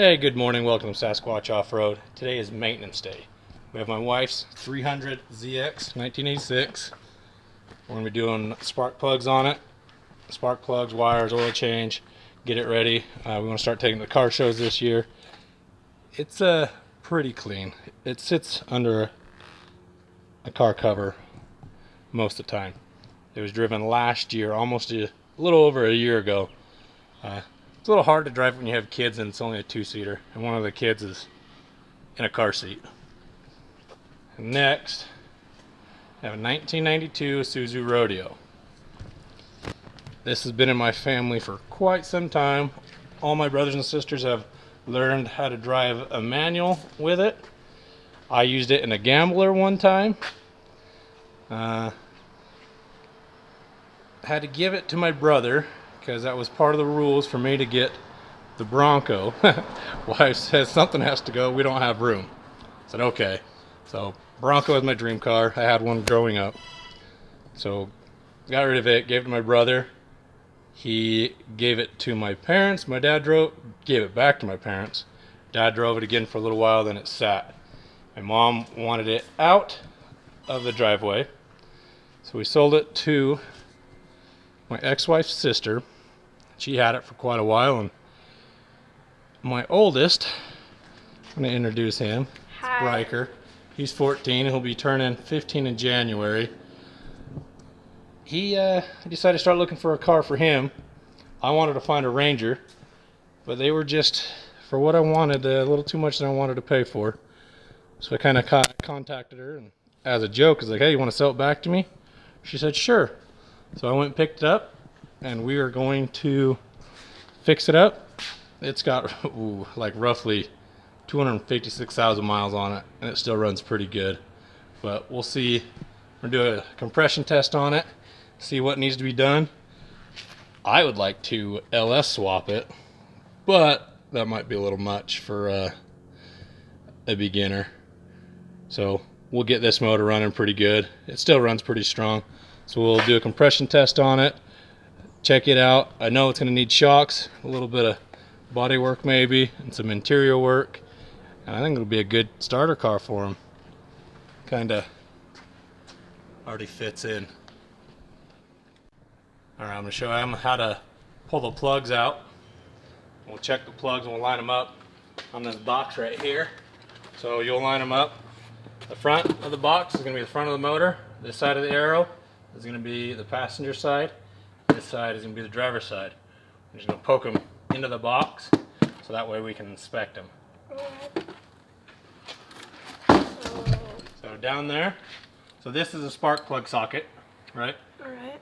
Hey, good morning. Welcome to Sasquatch Off-Road. Today is maintenance day. We have my wife's 300 ZX 1986. We're going to be doing spark plugs on it. Spark plugs, wires, oil change, get it ready. We want to start taking the car shows this year. It's pretty clean. It sits under a car cover most of the time. It was driven last year, almost a little over a year ago. It's a little hard to drive when you have kids and it's only a two-seater, and one of the kids is in a car seat. And next, I have a 1992 Isuzu Rodeo. This has been in my family for quite some time. All my brothers and sisters have learned how to drive a manual with it. I used it in a Gambler one time. Had to give it to my brother because that was part of the rules for me to get the Bronco. Wife says something has to go, we don't have room. I said okay. So Bronco is my dream car. I had one growing up. So got rid of it, gave it to my brother. He gave it to my parents. My dad gave it back to my parents. Dad drove it again for a little while, then it sat. My mom wanted it out of the driveway. So we sold it to my ex-wife's sister. She had it for quite a while, and my oldest, I'm going to introduce him. Hi. Riker. He's 14, and he'll be turning 15 in January. He decided to start looking for a car for him. I wanted to find a Ranger, but they were just, for what I wanted, a little too much than I wanted to pay for. So I kind of contacted her, and as a joke, I was like, hey, you want to sell it back to me? She said, sure. So I went and picked it up, and we are going to fix it up. It's got like roughly 256,000 miles on it, and it still runs pretty good. But we'll see. We're going to do a compression test on it, see what needs to be done. I would like to LS swap it, but that might be a little much for a beginner. So we'll get this motor running pretty good. It still runs pretty strong. So we'll do a compression test on it, check it out. I know it's going to need shocks, a little bit of body work maybe, and some interior work. And I think it'll be a good starter car for him. Kind of already fits in. Alright, I'm going to show him how to pull the plugs out. We'll check the plugs and we'll line them up on this box right here. So you'll line them up. The front of the box is going to be the front of the motor. This side of the arrow is going to be the passenger side. This side is going to be the driver's side. I'm just going to poke them into the box so that way we can inspect them. So down there, so this is a spark plug socket, right? Alright.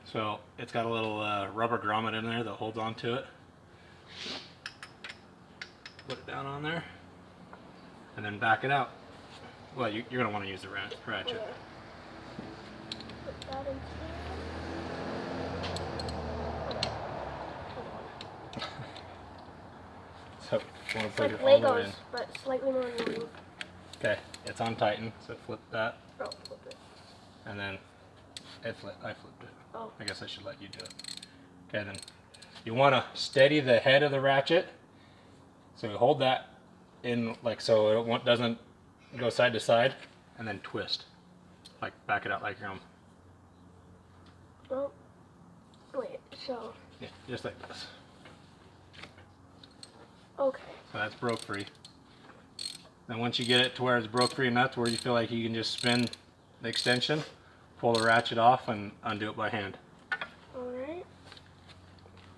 So it's got a little rubber grommet in there that holds onto it. Put it down on there and then back it out. Well, you're going to want to use the ratchet. Okay. Put that in here. So you want to plug Like it all the way in. Legos, but slightly more annoying. Okay, it's on Titan, so flip that. Oh, flip it. And then I flipped it. Oh. I guess I should let you do it. Okay, then you want to steady the head of the ratchet. So you hold that in like so it doesn't go side to side, and then twist. Like back it out like you're on. Oh. Wait, so. Yeah, just like this. Okay. So that's broke free. Then once you get it to where it's broke free enough to where you feel like you can just spin the extension, pull the ratchet off and undo it by hand. Alright.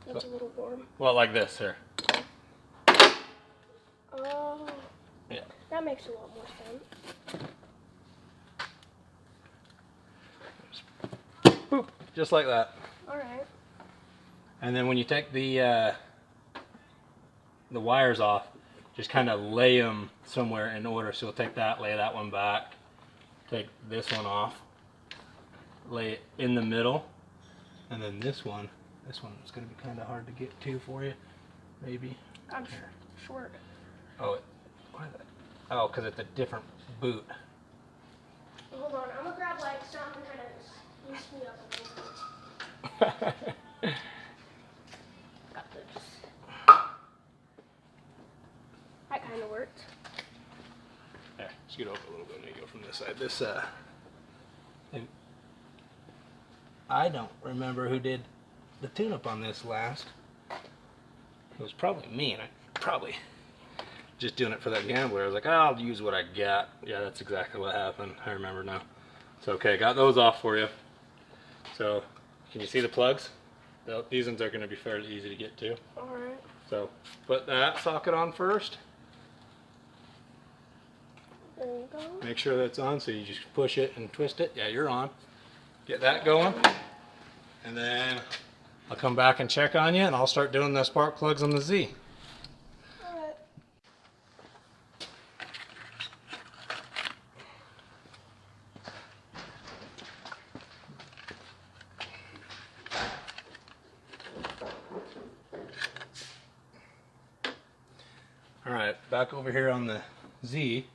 That's a little warm. Well, like this here. Oh. Yeah. That makes a lot more sense. Boop, just like that. Alright. And then when you take the wires off, just kind of lay them somewhere in order. So we'll take that, lay that one back, take this one off, lay it in the middle, and then this one is going to be kind of hard to get to for you, maybe. I'm short. Oh, why is that? Oh, because it's a different boot. Hold on, I'm gonna grab like something kind of loose me up a little bit. Got this. scoot over a little bit. Let me go from this side. This I don't remember who did the tune-up on this last. It was probably me, and I probably just doing it for that gambler. I was like, oh, I'll use what I got. Yeah, that's exactly what happened. I remember now. So okay, got those off for you. So can you see the plugs? These ones are going to be fairly easy to get to. All right. So put that socket on first. There you go. Make sure that's on, so you just push it and twist it. Yeah, you're on. Get that going. And then I'll come back and check on you, and I'll start doing the spark plugs on the Z. All right. Alright, back over here on the Z,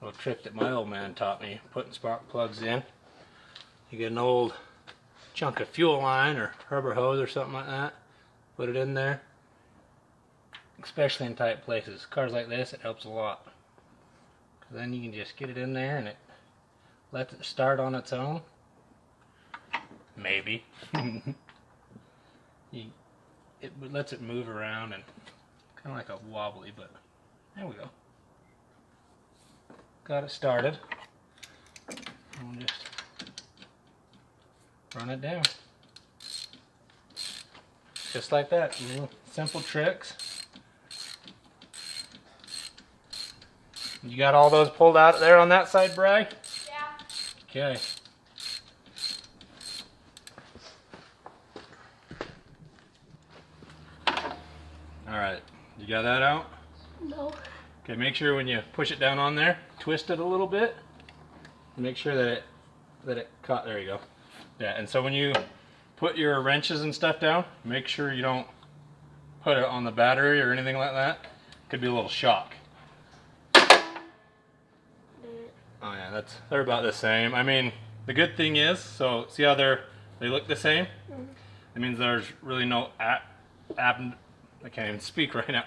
a little trick that my old man taught me, putting spark plugs in. You get an old chunk of fuel line or rubber hose or something like that, put it in there, especially in tight places. Cars like this, it helps a lot. 'Cause then you can just get it in there and it lets it start on its own. Maybe. It lets it move around and kind of like a wobbly, but there we go. Got it started. And we'll just run it down. Just like that. Little simple tricks. You got all those pulled out there on that side, Bri? Yeah. Okay. Alright, you got that out? No. Okay, make sure when you push it down on there, twist it a little bit. Make sure that it caught, there you go. Yeah, and so when you put your wrenches and stuff down, make sure you don't put it on the battery or anything like that. Could be a little shock. Oh yeah, they're about the same. I mean, the good thing is, so see how they look the same? Mm-hmm. It means there's really no I can't even speak right now.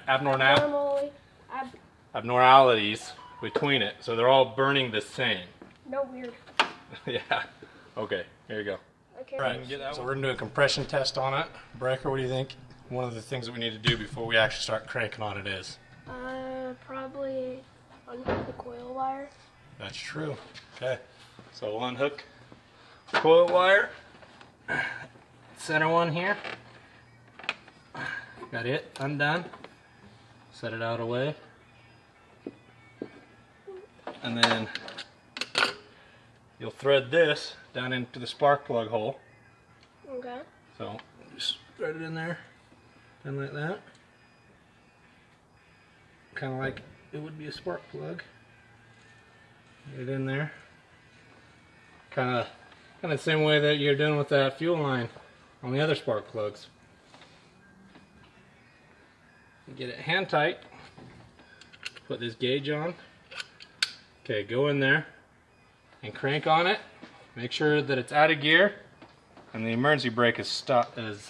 Abnormalities between it, so they're all burning the same. No weird. Yeah. Okay. Here you go. Okay. Right. So we're gonna do a compression test on it. Breaker, what do you think? One of the things that we need to do before we actually start cranking on it is. Probably unhook the coil wire. That's true. Okay. So we'll unhook the coil wire. Center one here. Got it undone. Set it out of the way. And then you'll thread this down into the spark plug hole. Okay. So just thread it in there, and like that. Kind of like it would be a spark plug. Get it in there. Kind of the same way that you're doing with that fuel line on the other spark plugs. Get it hand tight. Put this gauge on. Okay, go in there and crank on it. Make sure that it's out of gear and the emergency brake is set. Alright.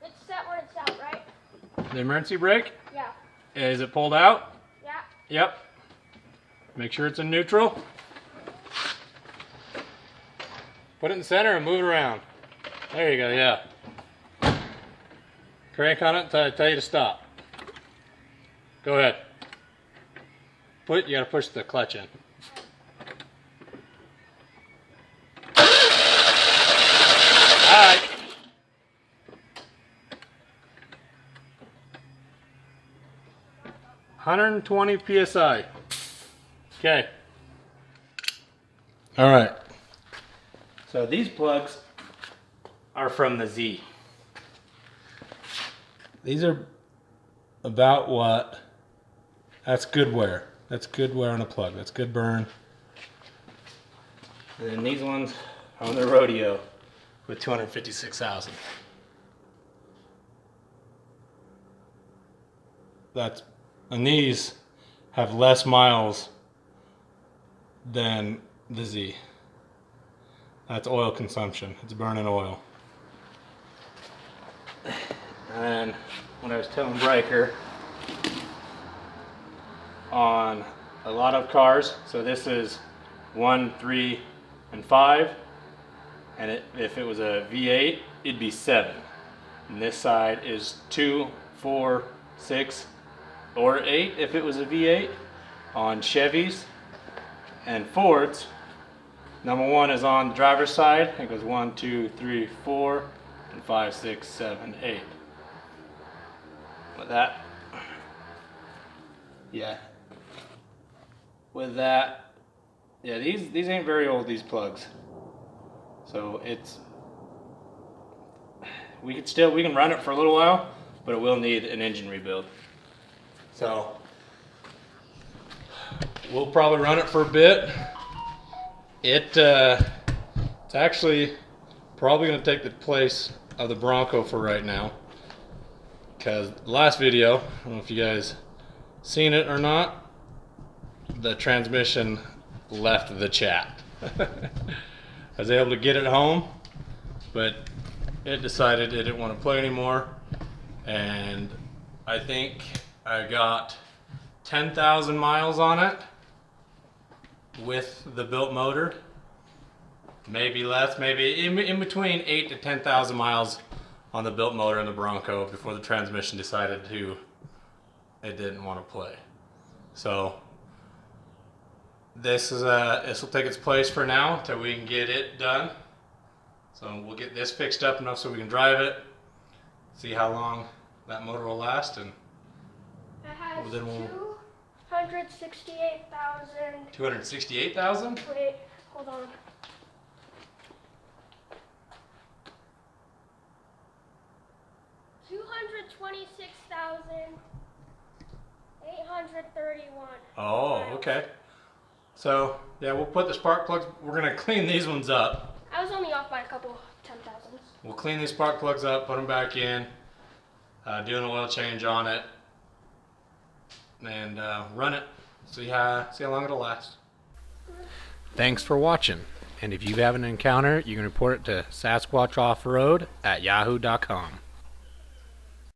It's set when it's out, right? The emergency brake? Yeah. Is it pulled out? Yeah. Yep. Make sure it's in neutral. Put it in center and move it around. There you go, yeah. Crank on it until I tell you to stop. Go ahead. You gotta push the clutch in. Alright. $120 PSI. Okay. Alright. So these plugs are from the Z. These are about what? That's good wear. That's good wear on a plug. That's good burn. And then these ones are on the rodeo with 256,000. And these have less miles than the Z. That's oil consumption. It's burning oil. And when I was telling Riker on a lot of cars. So this is 1, 3, and 5. And if it was a V8, it'd be 7. And this side is 2, 4, 6, or 8 if it was a V8 on Chevys. And Fords, number 1 is on the driver's side. It goes 1, 2, 3, 4, and 5, 6, 7, 8. With that, yeah. With that, yeah, these ain't very old, these plugs. So we can run it for a little while, but it will need an engine rebuild. So we'll probably run it for a bit. It's actually probably going to take the place of the Bronco for right now, because the last video, I don't know if you guys seen it or not, the transmission left the chat. I was able to get it home, but it decided it didn't want to play anymore, and I think I got 10,000 miles on it with the built motor. Maybe less, maybe in between 8 to 10,000 miles on the built motor in the Bronco before the transmission decided it didn't want to play. So this will take its place for now until we can get it done. So we'll get this fixed up enough so we can drive it, see how long that motor will last, and It has then we'll 268,000. 268,000? Wait, hold on. $226,831. Oh, okay. So yeah, we'll put the spark plugs. We're gonna clean these ones up. I was only off by a couple 10,000s. We'll clean these spark plugs up, put them back in, do an oil change on it, and run it. See how long it'll last. Thanks for watching. And if you have an encounter, you can report it to SasquatchOffroad@yahoo.com.